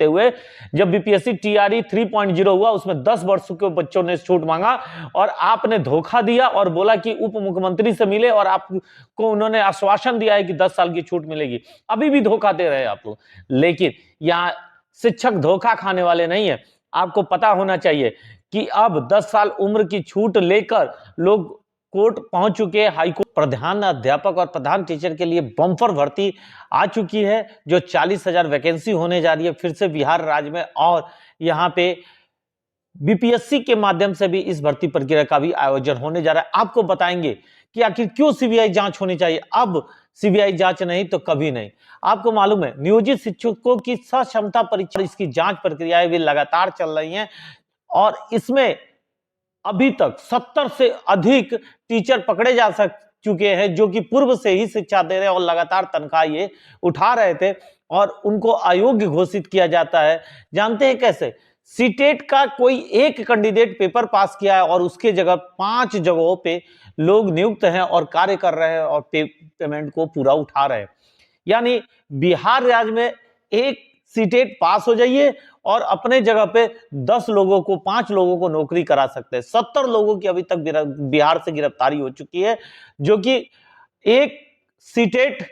देखते हुए जब बीपीएससी टीआरई 3.0 हुआ उसमें 10 वर्षों के बच्चों ने छूट मांगा और आपने धोखा दिया और बोला कि उप मुख्यमंत्री से मिले और आपको उन्होंने आश्वासन दिया है कि 10 साल की छूट मिलेगी। अभी भी धोखा दे रहे हैं आप लोग। लेकिन यहां शिक्षक धोखा खाने वाले नहीं है। आपको पता होना चाहिए कि अब 10 साल उम्र की छूट लेकर लोग कोर्ट पहुंच चुके हैं। हाईकोर्ट प्रधान अध्यापक और प्रधान टीचर के लिए बम्पर भर्ती आ चुकी है जो 40,000 वैकेंसी होने जा रही है फिर से बिहार राज्य में। और यहां पे बीपीएससी के माध्यम से भी इस भर्ती प्रक्रिया का भी आयोजन होने जा रहा है। आपको बताएंगे कि आखिर क्यों सीबीआई जांच होनी चाहिए, अब सीबीआई जांच नहीं तो कभी नहीं। आपको मालूम है नियोजित शिक्षकों की सक्षमता परीक्षा इसकी जांच प्रक्रियाएं भी लगातार चल रही हैं और इसमें अभी तक 70 से अधिक टीचर पकड़े जा चुके हैं जो कि पूर्व से ही शिक्षा दे रहे हैं और लगातार तनख्वाह ये उठा रहे थे और उनको अयोग्य घोषित किया जाता है। जानते हैं कैसे? सीटेट का कोई एक कैंडिडेट पेपर पास किया है और उसके जगह 5 जगहों पे लोग नियुक्त हैं और कार्य कर रहे हैं और पेमेंट को पूरा उठा रहे हैं। यानी बिहार राज्य में एक सीटेट पास हो जाइए और अपने जगह पे 10 लोगों को 5 लोगों को नौकरी करा सकते हैं। 70 लोगों की अभी तक बिहार से गिरफ्तारी हो चुकी है जो कि एक सीटेट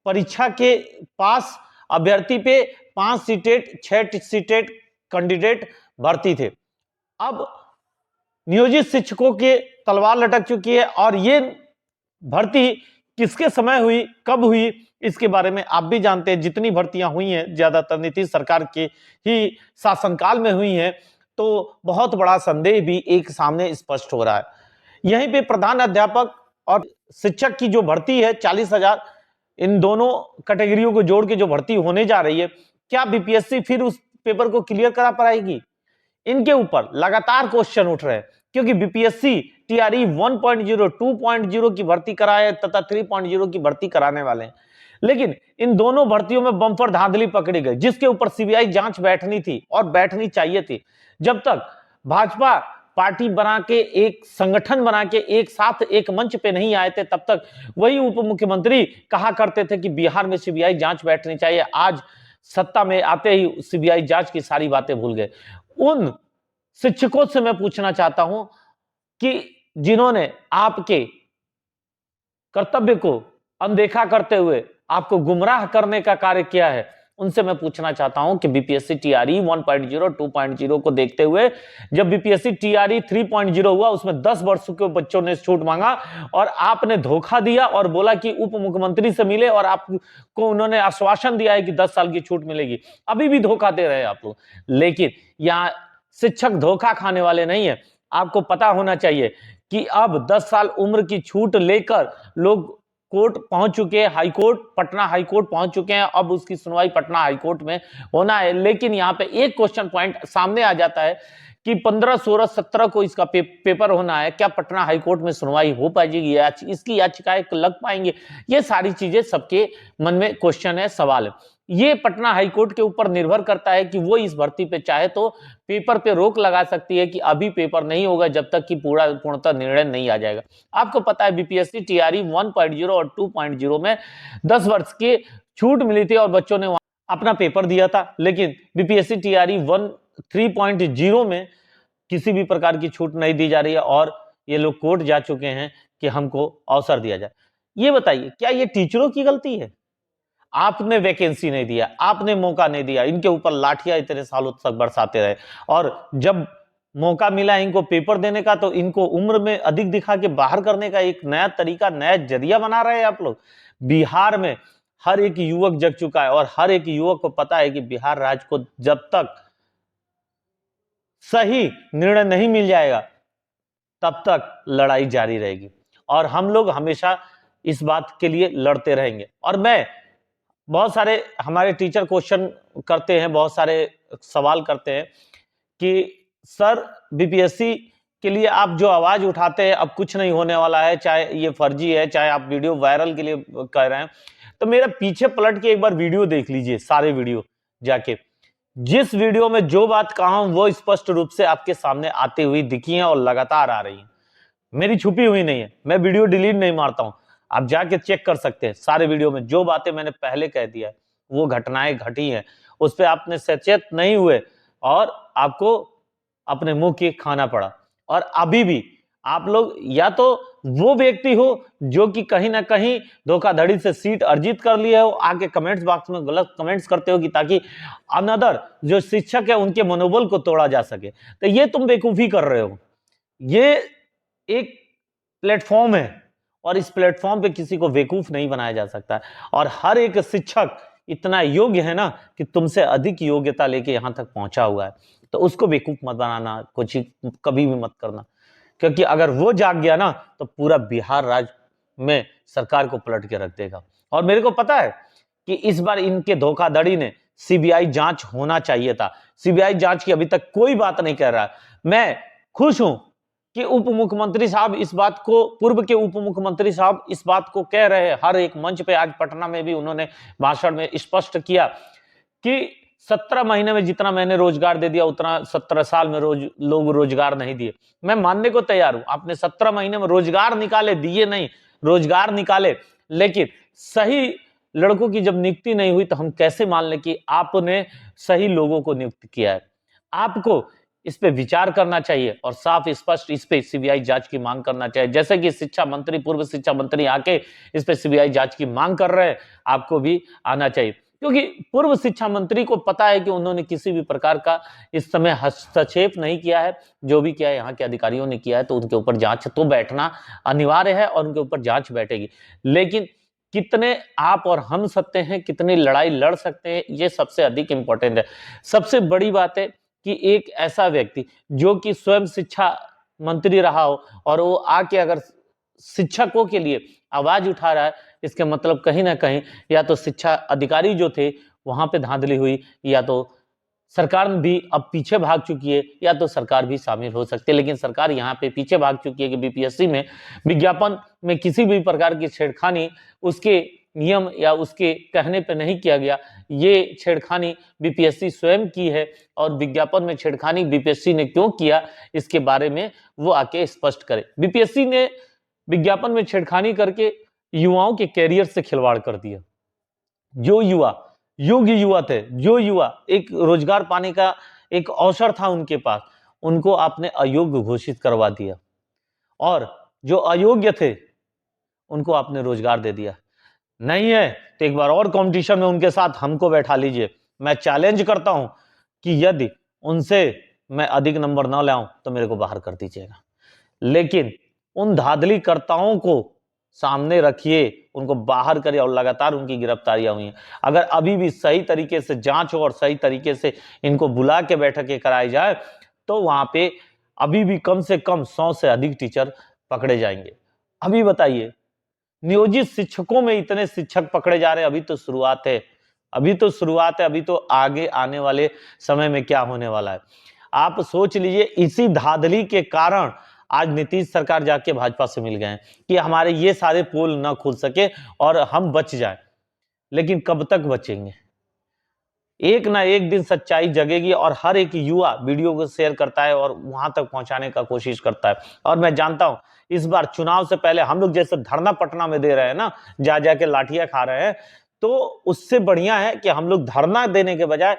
परीक्षा के पास अभ्यर्थी पे 5 सीटेट 6 सीटेट कैंडिडेट भर्ती थे। अब नियोजित शिक्षकों के तलवार लटक चुकी है और ये भर्ती किसके समय हुई, कब हुई, इसके बारे में आप भी जानते हैं। जितनी भर्तियां हुई हैं ज्यादातर नीतीश सरकार के ही शासनकाल में हुई हैं, तो बहुत बड़ा संदेह भी एक सामने स्पष्ट हो रहा है। यहीं पे प्रधान अध्यापक और शिक्षक की जो भर्ती है 40,000, इन दोनों कैटेगरियों को जोड़ के जो भर्ती होने जा रही है, क्या बीपीएससी फिर उस पेपर को क्लियर करा पाएगी? इनके ऊपर लगातार क्वेश्चन उठ रहे हैं क्योंकि बीपीएससी टीआरई 1.0, 2.0 की भर्ती कराए तथा 3.0 की भर्ती कराने वाले हैं। लेकिन इन दोनों भर्तियों में बम्पर धांधली पकड़ी गई जिसके ऊपर सीबीआई जांच बैठनी थी और बैठनी चाहिए थी। जब तक भाजपा पार्टी बना के एक संगठन बना के एक साथ एक मंच पे नहीं आए थे तब तक वही उप मुख्यमंत्री कहा करते थे कि बिहार में सीबीआई जांच बैठनी चाहिए। आज सत्ता में आते ही सीबीआई जांच की सारी बातें भूल गए। उन शिक्षकों से मैं पूछना चाहता हूं कि जिन्होंने आपके कर्तव्य को अनदेखा करते हुए आपको गुमराह करने का कार्य किया है, उनसे मैं पूछना चाहता हूं कि बीपीएससी टीआरई 1.0, 2.0 को देखते हुए जब बीपीएससी टीआरई 3.0 हुआ उसमें 10 वर्षों के बच्चों ने छूट मांगा और आपने धोखा दिया और बोला कि उप मुख्यमंत्री से मिले और आपको उन्होंने आश्वासन दिया है कि 10 साल की छूट मिलेगी। अभी भी धोखा दे रहे हैं आप लोग। लेकिन यहां शिक्षक धोखा खाने वाले नहीं है। आपको पता होना चाहिए कि अब 10 साल उम्र की छूट लेकर लोग कोर्ट पहुंच चुके हैं। हाईकोर्ट, पटना हाईकोर्ट पहुंच चुके हैं। अब उसकी सुनवाई पटना हाईकोर्ट में होना है। लेकिन यहां पे एक क्वेश्चन पॉइंट सामने आ जाता है कि 15, 16, 17 को इसका पेपर होना है। क्या पटना हाईकोर्ट में सुनवाई हो पाएगी? इसकी याचिकाएं लग पाएंगे? ये सारी चीजें सबके मन में क्वेश्चन है, सवाल है। ये पटना हाईकोर्ट के ऊपर निर्भर करता है कि वो इस भर्ती पे चाहे तो पेपर पे रोक लगा सकती है कि अभी पेपर नहीं होगा जब तक कि पूर्णतः निर्णय नहीं आ जाएगा। आपको पता है बीपीएससी टीआरई 1.0 और 2.0 में 10 वर्ष की छूट मिली थी और बच्चों ने अपना पेपर दिया था। लेकिन बीपीएससी टीआरई 3.0 में किसी भी प्रकार की छूट नहीं दी जा रही है और ये लोग कोर्ट जा चुके हैं कि हमको अवसर दिया जाए। ये बताइए, क्या ये टीचरों की गलती है? आपने वैकेंसी नहीं दिया, आपने मौका नहीं दिया, इनके ऊपर लाठियां इतने सालों तक बरसाते रहे और जब मौका मिला इनको पेपर देने का तो इनको उम्र में अधिक दिखा के बाहर करने का एक नया तरीका, नया जरिया बना रहे हैं आप लोग। बिहार में हर एक युवक जग चुका है और हर एक युवक को पता है कि बिहार राज्य को जब तक सही निर्णय नहीं मिल जाएगा तब तक लड़ाई जारी रहेगी और हम लोग हमेशा इस बात के लिए लड़ते रहेंगे। और मैं बहुत सारे हमारे टीचर क्वेश्चन करते हैं, बहुत सारे सवाल करते हैं कि सर बीपीएससी के लिए आप जो आवाज उठाते हैं अब कुछ नहीं होने वाला है, चाहे ये फर्जी है, चाहे आप वीडियो वायरल के लिए कह रहे हैं। तो मेरा पीछे पलट के एक बार वीडियो देख लीजिए, सारे वीडियो जाके। जिस वीडियो में जो बात कहा हूं वो स्पष्ट रूप से आपके सामने आती हुई दिखी है और लगातार आ रही है, मेरी छुपी हुई नहीं है। मैं वीडियो डिलीट नहीं मारता हूं, आप जाके चेक कर सकते हैं। सारे वीडियो में जो बातें मैंने पहले कह दिया है वो घटनाएं घटी हैं उस पर आपने सचेत नहीं हुए और आपको अपने मुंह की खाना पड़ा। और अभी भी आप लोग या तो वो व्यक्ति हो जो कि कहीं ना कहीं धोखाधड़ी से सीट अर्जित कर लिए हो, आके कमेंट्स बॉक्स में गलत कमेंट्स करते हो कि ताकि अनदर जो शिक्षक है उनके मनोबल को तोड़ा जा सके, तो ये तुम बेवकूफी कर रहे हो। ये एक प्लेटफॉर्म है और इस प्लेटफॉर्म पे किसी को बेवकूफ नहीं बनाया जा सकता। और हर एक शिक्षक इतना योग्य है ना कि तुमसे अधिक योग्यता लेके यहां तक पहुंचा हुआ है, तो उसको बेवकूफ मत बनाना, कुछ कभी भी मत करना, क्योंकि अगर वो जाग गया ना तो पूरा बिहार राज्य में सरकार को पलट के रख देगा। और मेरे को पता है कि इस बार इनके धोखाधड़ी ने सीबीआई जांच होना चाहिए था। सीबीआई जांच की अभी तक कोई बात नहीं कर रहा। मैं खुश हूं कि उप मुख्यमंत्री साहब इस बात को, पूर्व के उप मुख्यमंत्री साहब इस बात को कह रहे हैं हर एक मंच पे। आज पटना में भी उन्होंने भाषण में स्पष्ट किया कि 17 महीने में जितना मैंने रोजगार दे दिया उतना 17 साल में लोग रोजगार नहीं दिए। मैं मानने को तैयार हूं, आपने 17 महीने में रोजगार निकाले, दिए नहीं, रोजगार निकाले, लेकिन सही लड़कों की जब नियुक्ति नहीं हुई तो हम कैसे मान लें कि आपने सही लोगों को नियुक्त किया है। आपको इस पे विचार करना चाहिए और साफ स्पष्ट इस पे सीबीआई जांच की मांग करना चाहिए। जैसे कि शिक्षा मंत्री, पूर्व शिक्षा मंत्री आके इस पे सीबीआई जांच की मांग कर रहे हैं, आपको भी आना चाहिए, क्योंकि पूर्व शिक्षा मंत्री को पता है कि उन्होंने किसी भी प्रकार का इस समय हस्तक्षेप नहीं किया है। जो भी किया है यहाँ के अधिकारियों ने किया है, तो उनके ऊपर जांच तो बैठना अनिवार्य है और उनके ऊपर जांच बैठेगी। लेकिन कितने आप और हम सत्य हैं, कितनी लड़ाई लड़ सकते हैं, ये सबसे अधिक इंपॉर्टेंट है। सबसे बड़ी बात है कि एक ऐसा व्यक्ति जो कि स्वयं शिक्षा मंत्री रहा हो और वो आके अगर शिक्षकों के लिए आवाज उठा रहा है, इसके मतलब कहीं ना कहीं या तो शिक्षा अधिकारी जो थे वहां पे धांधली हुई, या तो सरकार भी अब पीछे भाग चुकी है, या तो सरकार भी शामिल हो सकती है। लेकिन सरकार यहाँ पे पीछे भाग चुकी है कि बीपीएससी में विज्ञापन में किसी भी प्रकार की छेड़खानी उसके नियम या उसके कहने पे नहीं किया गया। ये छेड़खानी बीपीएससी स्वयं की है और विज्ञापन में छेड़खानी बीपीएससी ने क्यों किया इसके बारे में वो आके स्पष्ट करे। बीपीएससी ने विज्ञापन में छेड़खानी करके युवाओं के कैरियर से खिलवाड़ कर दिया। जो युवा योग्य युवा थे, जो युवा एक रोजगार पाने का एक अवसर था उनके पास, उनको आपने अयोग्य घोषित करवा दिया और जो अयोग्य थे उनको आपने रोजगार दे दिया। नहीं है तो एक बार और कंपटीशन में उनके साथ हमको बैठा लीजिए। मैं चैलेंज करता हूं कि यदि उनसे मैं अधिक नंबर ना लाऊं तो मेरे को बाहर कर दीजिएगा। लेकिन उन धांधलीकर्ताओं को सामने रखिए, उनको बाहर करिए और लगातार उनकी गिरफ्तारियां हुई हैं। अगर अभी भी सही तरीके से जांच हो और सही तरीके से इनको बुला के बैठकें कराई जाए तो वहां पे अभी भी कम से कम 100 से अधिक टीचर पकड़े जाएंगे। अभी बताइए, नियोजित शिक्षकों में इतने शिक्षक पकड़े जा रहे हैं, अभी तो शुरुआत है, अभी तो शुरुआत है, अभी तो आगे आने वाले समय में क्या होने वाला है आप सोच लीजिए। इसी धांधली के कारण आज नीतीश सरकार जाके भाजपा से मिल गए हैं कि हमारे ये सारे पोल ना खुल सके और हम बच जाएं। लेकिन कब तक बचेंगे? एक ना एक दिन सच्चाई जगेगी और हर एक युवा वीडियो को शेयर करता है और वहां तक पहुंचाने का कोशिश करता है। और मैं जानता हूं इस बार चुनाव से पहले हम लोग जैसे धरना पटना में दे रहे हैं ना, जा जाके लाठियां खा रहे हैं, तो उससे बढ़िया है कि हम लोग धरना देने के बजाय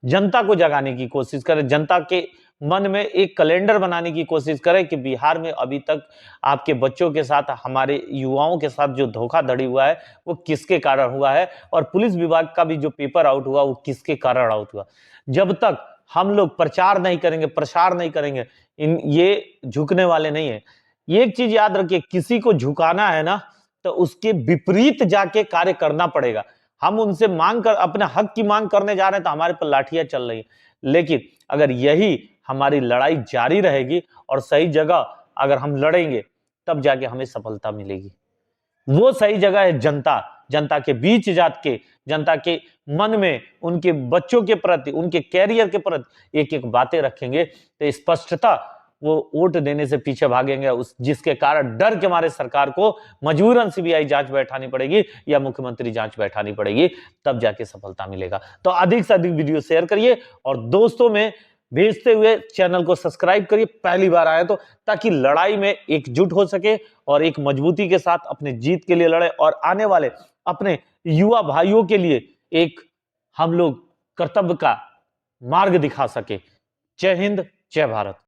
जनता को जगाने की कोशिश करें, जनता के मन में एक कैलेंडर बनाने की कोशिश करें कि बिहार में अभी तक आपके बच्चों के साथ, हमारे युवाओं के साथ जो धोखाधड़ी हुआ है वो किसके कारण हुआ है और पुलिस विभाग का भी जो पेपर आउट हुआ वो किसके कारण आउट हुआ। जब तक हम लोग प्रचार नहीं करेंगे, प्रसार नहीं करेंगे, ये झुकने वाले नहीं है। ये एक चीज याद रखिए, किसी को झुकाना है ना तो उसके विपरीत जाके कार्य करना पड़ेगा। हम उनसे मांग कर अपने हक की मांग करने जा रहे हैं तो हमारे पर लाठियां चल रही है। लेकिन अगर यही हमारी लड़ाई जारी रहेगी और सही जगह अगर हम लड़ेंगे तब जाके हमें सफलता मिलेगी। वो सही जगह है जनता, जनता के बीच जाके, जनता के मन में उनके बच्चों के प्रति, उनके कैरियर के प्रति एक एक बातें रखेंगे तो स्पष्टता वो वोट देने से पीछे भागेंगे, उस जिसके कारण डर के मारे सरकार को मजबूरन सीबीआई जांच बैठानी पड़ेगी या मुख्यमंत्री जांच बैठानी पड़ेगी, तब जाके सफलता मिलेगा। तो अधिक से अधिक वीडियो शेयर करिए और दोस्तों में भेजते हुए चैनल को सब्सक्राइब करिए पहली बार आए तो, ताकि लड़ाई में एकजुट हो सके और एक मजबूती के साथ अपने जीत के लिए लड़े और आने वाले अपने युवा भाइयों के लिए एक हम लोग कर्तव्य का मार्ग दिखा सके। जय हिंद, जय भारत।